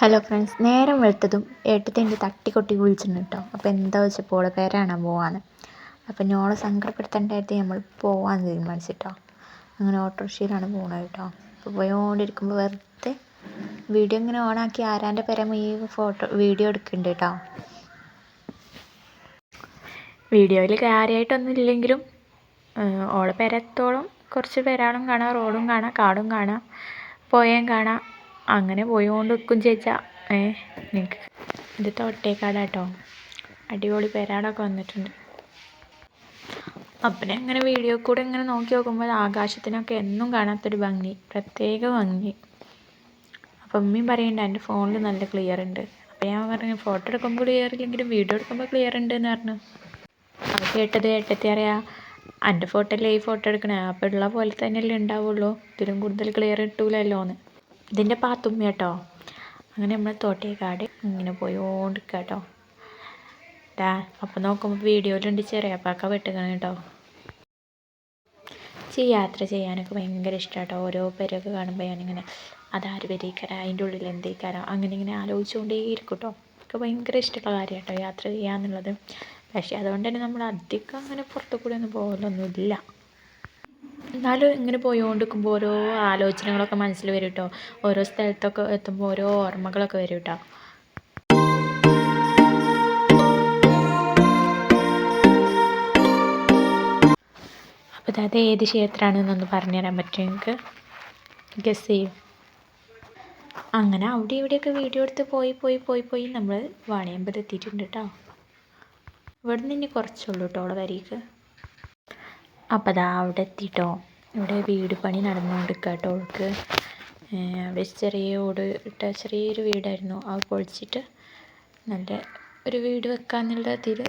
Hello friends, നേരം വെളുത്തതും ഏട്ടത്തി എൻ്റെ തട്ടിക്കൊട്ടി വിളിച്ചിട്ടുണ്ട് കേട്ടോ. അപ്പോൾ എന്താ വെച്ചപ്പോൾ ഓളെ പേര കാണാൻ പോവാന്ന്. അപ്പം ഞോളെ സങ്കടപ്പെടുത്തേണ്ടായിട്ട് നമ്മൾ പോകാൻ തീരുമാനിച്ചിട്ടോ. അങ്ങനെ ഓട്ടോറിക്ഷയിലാണ് പോകുന്നത് കേട്ടോ. അപ്പോൾ പോയോണ്ടിരിക്കുമ്പോൾ വെറുതെ വീഡിയോ ഇങ്ങനെ ഓണാക്കി ആരാൻ്റെ പേര ഈ വീഡിയോ എടുക്കുന്നുണ്ട് കേട്ടോ. വീഡിയോയിൽ കാര്യമായിട്ടൊന്നും ഇല്ലെങ്കിലും ഓളെ പേരെത്തോളം കുറച്ച് പേരാളും കാണാം, റോഡും കാണാം, കാടും കാണാം, പുഴയും കാണാം. അങ്ങനെ പോയിക്കൊണ്ട് നിൽക്കും ചേച്ചാ. നിങ്ങൾക്ക് ഇത് തോട്ടേക്കാടാട്ടോ. അടിപൊളി പേരാടൊക്കെ വന്നിട്ടുണ്ട്. അപ്പനെ ഇങ്ങനെ വീഡിയോ കൂടെ ഇങ്ങനെ നോക്കി നോക്കുമ്പോൾ ആകാശത്തിനൊക്കെ എന്നും കാണാത്തൊരു ഭംഗി, പ്രത്യേക ഭംഗി. അപ്പം ഉമ്മയും പറയുന്നുണ്ട് എൻ്റെ ഫോണിൽ നല്ല ക്ലിയർ ഉണ്ട്. അപ്പം ഞാൻ പറഞ്ഞു ഫോട്ടോ എടുക്കുമ്പോൾ ക്ലിയർ ഇല്ലെങ്കിലും വീഡിയോ എടുക്കുമ്പോൾ ക്ലിയർ ഉണ്ട് എന്ന് പറഞ്ഞു. അത് കേട്ടത് ഏട്ടത്തി അറിയാം, എൻ്റെ ഫോട്ടോയല്ലേ ഈ ഫോട്ടോ എടുക്കണേ, അപ്പോൾ ഉള്ള പോലെ തന്നെയല്ലേ ഉണ്ടാവുള്ളൂ, ഇതിലും കൂടുതൽ ക്ലിയർ കിട്ടൂലല്ലോ എന്ന്. ഇതിൻ്റെ പാത്തുമ്മ കേട്ടോ. അങ്ങനെ നമ്മൾ തോട്ടേക്കാട് ഇങ്ങനെ പോയോണ്ടിരിക്കുക കേട്ടോ. അപ്പം നോക്കുമ്പോൾ വീഡിയോയിലുണ്ട് ചെറിയപ്പാക്ക വെട്ടുകയാണ് കേട്ടോ. യാത്ര ചെയ്യാനൊക്കെ ഭയങ്കര ഇഷ്ടമാണ് കേട്ടോ. ഓരോ പേരൊക്കെ കാണുമ്പോൾ ഞാനിങ്ങനെ അതാര് വരിക്കാരം, അതിൻ്റെ ഉള്ളിൽ എന്തേക്കാരം, അങ്ങനെ ഇങ്ങനെ ആലോചിച്ചുകൊണ്ടേ ഇരിക്കും കേട്ടോ. ഒക്കെ ഭയങ്കര ഇഷ്ടമുള്ള കാര്യം കേട്ടോ യാത്ര ചെയ്യാന്നുള്ളത്. പക്ഷേ അതുകൊണ്ട് തന്നെ നമ്മൾ അധികം അങ്ങനെ പുറത്തു കൂടെ ഒന്നും പോകലൊന്നുമില്ല. എന്നാലും ഇങ്ങനെ പോയിക്കൊണ്ടിരിക്കുമ്പോൾ ഓരോ ആലോചനകളൊക്കെ മനസ്സിൽ വരും കേട്ടോ. ഓരോ സ്ഥലത്തൊക്കെ എത്തുമ്പോൾ ഓരോ ഓർമ്മകളൊക്കെ വരും കേട്ടോ. അപ്പോൾ അത് ഏത് ക്ഷേത്രമാണെന്നൊന്ന് പറഞ്ഞുതരാൻ പറ്റുമോ നിങ്ങൾക്ക്? ഗസ് ചെയ്യും. അങ്ങനെ അവിടെ ഇവിടെയൊക്കെ വീഡിയോ എടുത്ത് പോയി നമ്മൾ വാണിയമ്പലം എത്തിയിട്ടുണ്ട് കേട്ടോ. ഇവിടെ നിന്ന് ഇനി കുറച്ചുള്ളൂ കേട്ടോ അവിടെ വരിക്ക്. അപ്പോൾ അതാ അവിടെ എത്തിയിട്ടോ. ഇവിടെ വീട് പണി നടന്നുകൊണ്ടിരിക്കുക കേട്ടോ. അവൾക്ക് അവിടെ ചെറിയ ഓട് ഇട്ട ചെറിയൊരു വീടായിരുന്നു, അത് പൊളിച്ചിട്ട് നല്ല ഒരു വീട് വെക്കാന്നുള്ള ഇതിൽ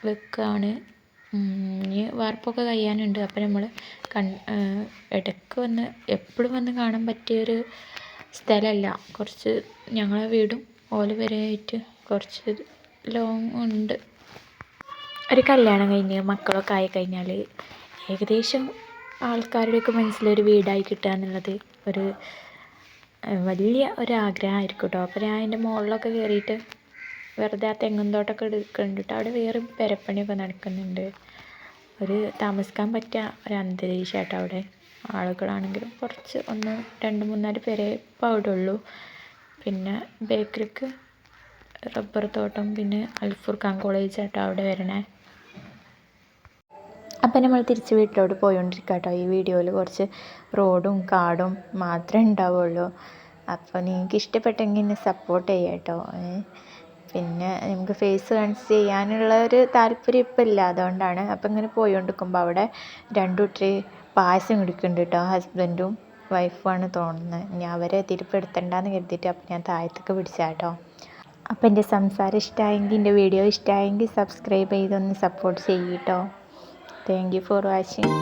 വെക്കുകയാണ്. ഇനി വാർപ്പൊക്കെ കഴിയാനുണ്ട്. അപ്പം നമ്മൾ ഇടയ്ക്ക് വന്ന് എപ്പോഴും വന്ന് കാണാൻ പറ്റിയൊരു സ്ഥലമല്ല. കുറച്ച് ഞങ്ങളെ വീടും ഓല വരെയായിട്ട് കുറച്ച് ലോങ് ഉണ്ട്. ഒരു കല്യാണം കഴിഞ്ഞ് മക്കളൊക്കെ ആയിക്കഴിഞ്ഞാൽ ഏകദേശം ആൾക്കാരുടെയൊക്കെ മനസ്സിലൊരു വീടായി കിട്ടുക എന്നുള്ളത് ഒരു വലിയ ഒരാഗ്രഹമായിരിക്കും കേട്ടോ. അപ്പോൾ ഞാൻ അതിൻ്റെ മുകളിലൊക്കെ കയറിയിട്ട് വെറുതെ ആ തെങ്ങും തോട്ടമൊക്കെ എടുക്കുന്നുണ്ട്. അവിടെ വേറെ പെരപ്പണിയൊക്കെ നടക്കുന്നുണ്ട്. ഒരു താമസിക്കാൻ പറ്റിയ ഒരു അന്തരീക്ഷമായിട്ടോ അവിടെ. ആളുകളാണെങ്കിലും കുറച്ച് 1, 2, 3, 4 പേരെ ഇപ്പോൾ അവിടെ ഉള്ളൂ. പിന്നെ ബേക്കറിക്ക് റബ്ബർ തോട്ടം, പിന്നെ അൽഫുർഖാൻ കോളേജ് ആട്ടോ അവിടെ വരണേ. അപ്പം നമ്മൾ തിരിച്ച് വീട്ടിലോട്ട് പോയിക്കൊണ്ടിരിക്കുക കേട്ടോ. ഈ വീഡിയോയിൽ കുറച്ച് റോഡും കാടും മാത്രമേ ഉണ്ടാവുള്ളൂ. അപ്പോൾ നിങ്ങൾക്ക് ഇഷ്ടപ്പെട്ടെങ്കിൽ എന്നെ സപ്പോർട്ട് ചെയ്യാം കേട്ടോ. പിന്നെ നമുക്ക് ഫേസ് കാണിച്ച് ചെയ്യാനുള്ള ഒരു താല്പര്യം ഇപ്പം ഇല്ല, അതുകൊണ്ടാണ്. അപ്പം ഇങ്ങനെ പോയിക്കൊണ്ടിരിക്കുമ്പോൾ അവിടെ 2 കുട്ടി പായസം കുടിക്കുന്നുണ്ട് കേട്ടോ. ഹസ്ബൻഡും വൈഫുമാണ് തോന്നുന്നത്. ഞാൻ അവരെ തിരുപ്പെടുത്തണ്ടെന്ന് കരുതിയിട്ട് അപ്പം ഞാൻ താഴത്തേക്ക് പിടിച്ചാൽ കേട്ടോ. അപ്പം എൻ്റെ സംസാരം ഇഷ്ടമായെങ്കിൽ, എൻ്റെ വീഡിയോ ഇഷ്ടമായെങ്കിൽ സബ്സ്ക്രൈബ് ചെയ്തൊന്ന് സപ്പോർട്ട് ചെയ്യും കേട്ടോ. Thank you for watching.